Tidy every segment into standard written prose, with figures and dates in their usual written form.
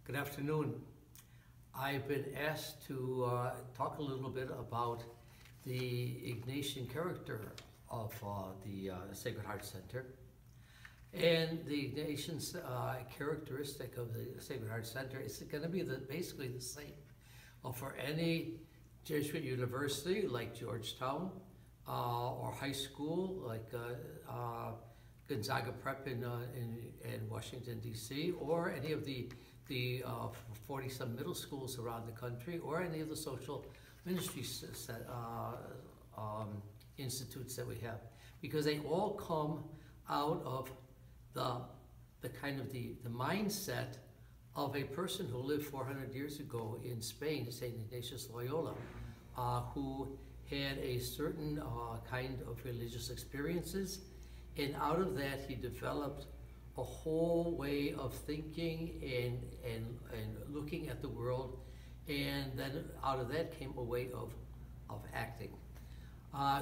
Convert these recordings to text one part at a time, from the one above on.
Good afternoon. I've been asked to talk a little bit about the Ignatian character of the Sacred Heart Center. And the Ignatian characteristic of the Sacred Heart Center is going to be basically the same for any Jesuit university like Georgetown, or high school like Gonzaga Prep in Washington, D.C., or any of the 40-some middle schools around the country, or any of the social ministry institutes that we have, because they all come out of the kind of the mindset of a person who lived 400 years ago in Spain, St. Ignatius Loyola, who had a certain kind of religious experiences, and out of that he developed a whole way of thinking and looking at the world, and then out of that came a way of acting.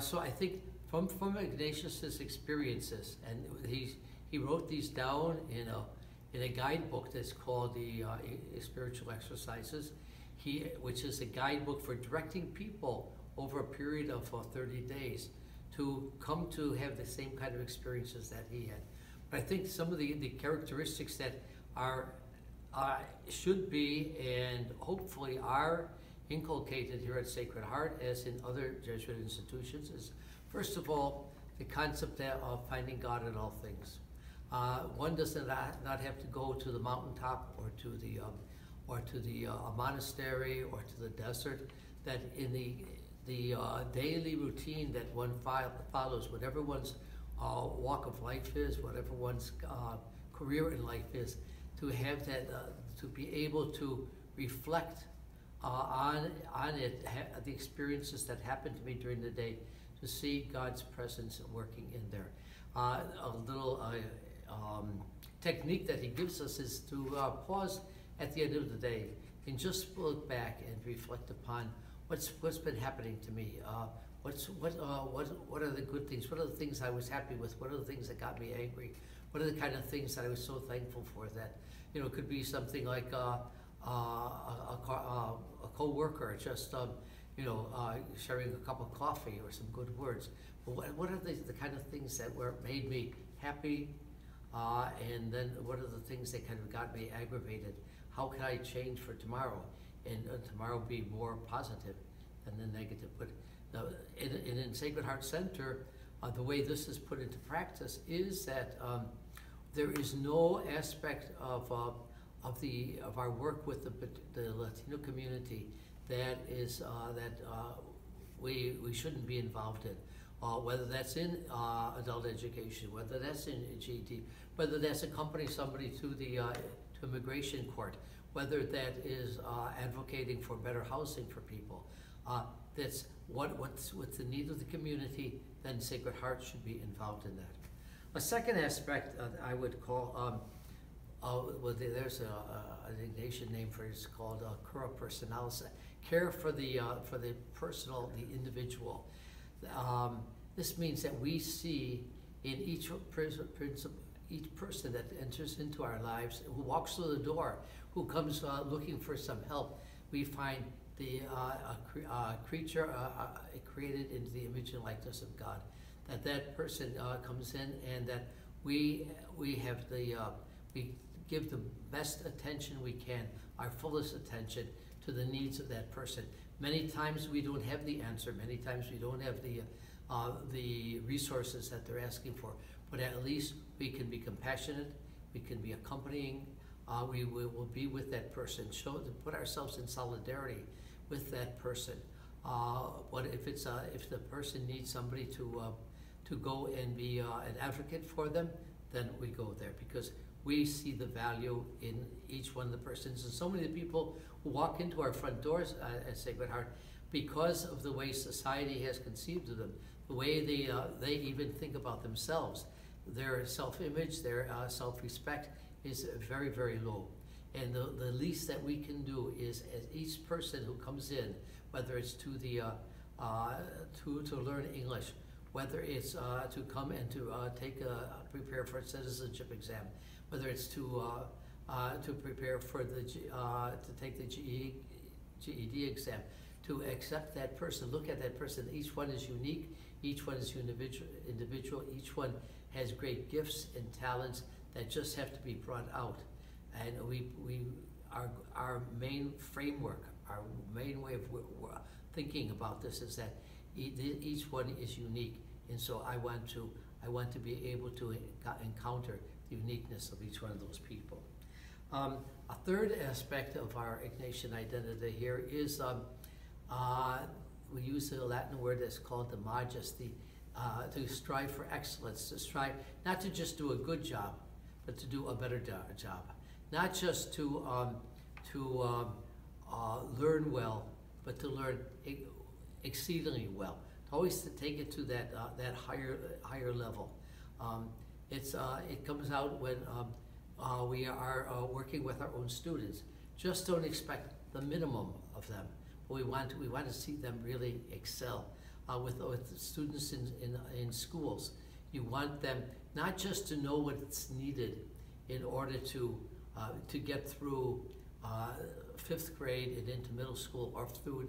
So I think from Ignatius's experiences, and he wrote these down in a guidebook that's called the Spiritual Exercises, which is a guidebook for directing people over a period of 30 days to come to have the same kind of experiences that he had. But I think some of the characteristics that should be and hopefully are inculcated here at Sacred Heart, as in other Jesuit institutions, is first of all the concept of finding God in all things. One does not have to go to the mountaintop or to the monastery or to the desert. That in the daily routine that one follows, whatever one's walk of life is, whatever one's career in life is, to have that, to be able to reflect on it, the experiences that happened to me during the day, to see God's presence working in there. A little technique that he gives us is to pause at the end of the day and just look back and reflect upon what's been happening to me. What are the good things? What are the things I was happy with? What are the things that got me angry? What are the kind of things that I was so thankful for? That, you know, it could be something like a co-worker, just sharing a cup of coffee or some good words. But what are the kind of things that made me happy? And then what are the things that kind of got me aggravated? How can I change for tomorrow, and tomorrow be more positive than the negative? But in Sacred Heart Center, the way this is put into practice is that there is no aspect of our work with the Latino community that we shouldn't be involved in. Whether that's in adult education, whether that's in GED, whether that's accompanying somebody to immigration court, whether that is advocating for better housing for people. That's what's the need of the community, then Sacred Heart should be involved in that. A second aspect I would call, there's an Ignatian name for it, it's called cura personalis, care for the personal, the individual. This means that we see in each person that enters into our lives, who walks through the door, who comes looking for some help, we find a creature created into the image and likeness of God. That person comes in, and that we give the best attention we can, our fullest attention to the needs of that person. Many times we don't have the answer. Many times we don't have the resources that they're asking for. But at least we can be compassionate. We can be accompanying. We will be with that person. Put ourselves in solidarity with that person. What if the person needs somebody to go and be an advocate for them, then we go there, because we see the value in each one of the persons. And so many people who walk into our front doors at Sacred Heart, because of the way society has conceived of them, the way they even think about themselves, their self-image, their self-respect is very, very low. And the least that we can do is, as each person who comes in, whether it's to learn English, whether it's to come and to prepare for a citizenship exam, whether it's to to prepare for the to take the GED exam, to accept that person, look at that person. Each one is unique, each one is individual, each one has great gifts and talents that just have to be brought out. And our main framework, our main way of thinking about this is that each one is unique, and so I want to be able to encounter the uniqueness of each one of those people. A third aspect of our Ignatian identity here is we use a Latin word that's called the magis, to strive for excellence, to strive not to just do a good job, but to do a better job. Not just to learn well, but to learn exceedingly well. Always to take it to that higher level. It comes out when we are working with our own students. Just don't expect the minimum of them. But we want to see them really excel. With students in schools, you want them not just to know what's needed in order to get through 5th grade and into middle school, or through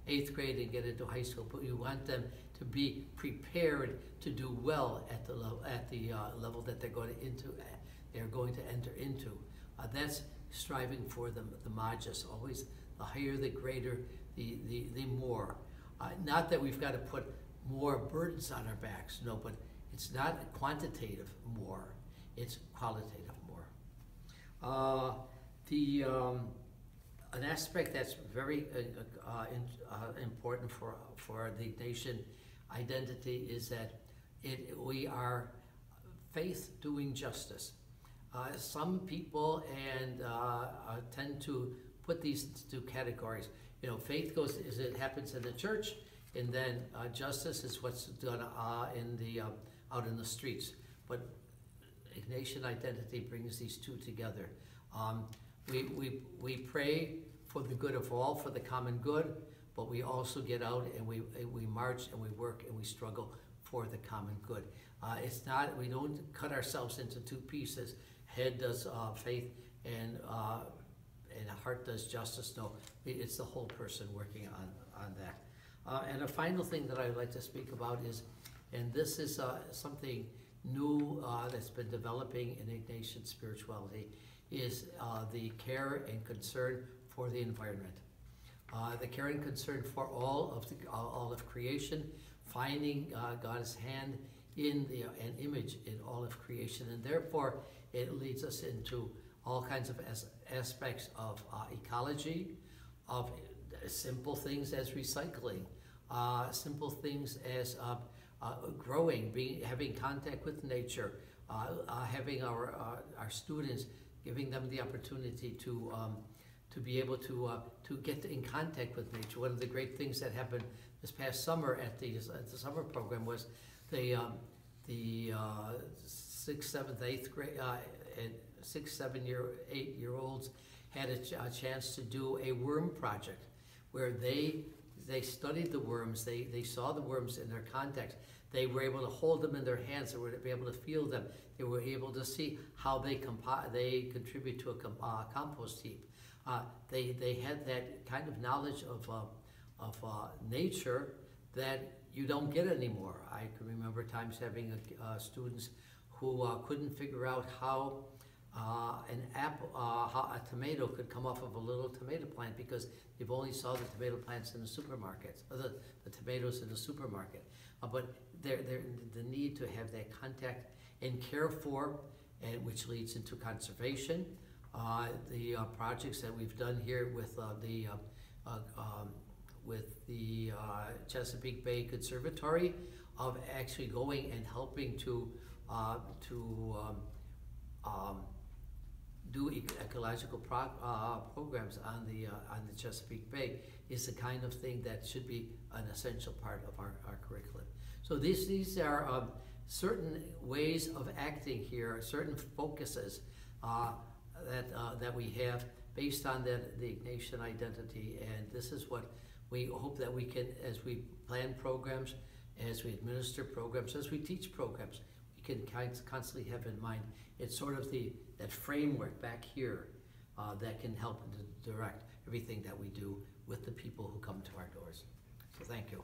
8th grade and get into high school, but you want them to be prepared to do well at the level that they're going to enter into. That's striving for the magis. Always the higher, the greater, the more. Not that we've got to put more burdens on our backs, no, but it's not quantitative more, it's qualitative more. An aspect that's very important for the Ignatian identity is that we are faith doing justice. Some people tend to put these two categories. You know, faith goes as it happens in the church, and then justice is what's done out in the streets. But Ignatian identity brings these two together. We pray for the good of all, for the common good, but we also get out and we march and we work and we struggle for the common good. It's not, we don't cut ourselves into two pieces. Head does faith and heart does justice. No, it's the whole person working on that. And a final thing that I'd like to speak about is, and this is something new that's been developing in Ignatian spirituality, is the care and concern for the environment. The care and concern for all of creation, finding God's hand in an image in all of creation, and therefore it leads us into all kinds of aspects of ecology, of simple things as recycling, simple things as growing, having contact with nature, having our students, giving them the opportunity to be able to get in contact with nature. One of the great things that happened this past summer at the summer program was the 6th, 7th, 8th grade, and 6, 7, 8-year-olds had a chance to do a worm project where they studied the worms, they saw the worms in their context, they were able to hold them in their hands, they were able to feel them, they were able to see how they contribute to a compost heap. They had that kind of knowledge of nature that you don't get anymore. I can remember times having students who couldn't figure out how how a tomato could come off of a little tomato plant because they've only saw the tomato plants in the supermarkets, or the tomatoes in the supermarket. But the need to have that contact and care for, and which leads into conservation. The projects that we've done here with the Chesapeake Bay Conservatory, of actually going and helping to do ecological programs on the Chesapeake Bay, is the kind of thing that should be an essential part of our curriculum. So these are certain ways of acting here, certain focuses that we have based on the Ignatian identity, and this is what we hope that we can, as we plan programs, as we administer programs, as we teach programs, we can constantly have in mind. It's sort of that framework back here that can help to direct everything that we do with the people who come to our doors. So thank you.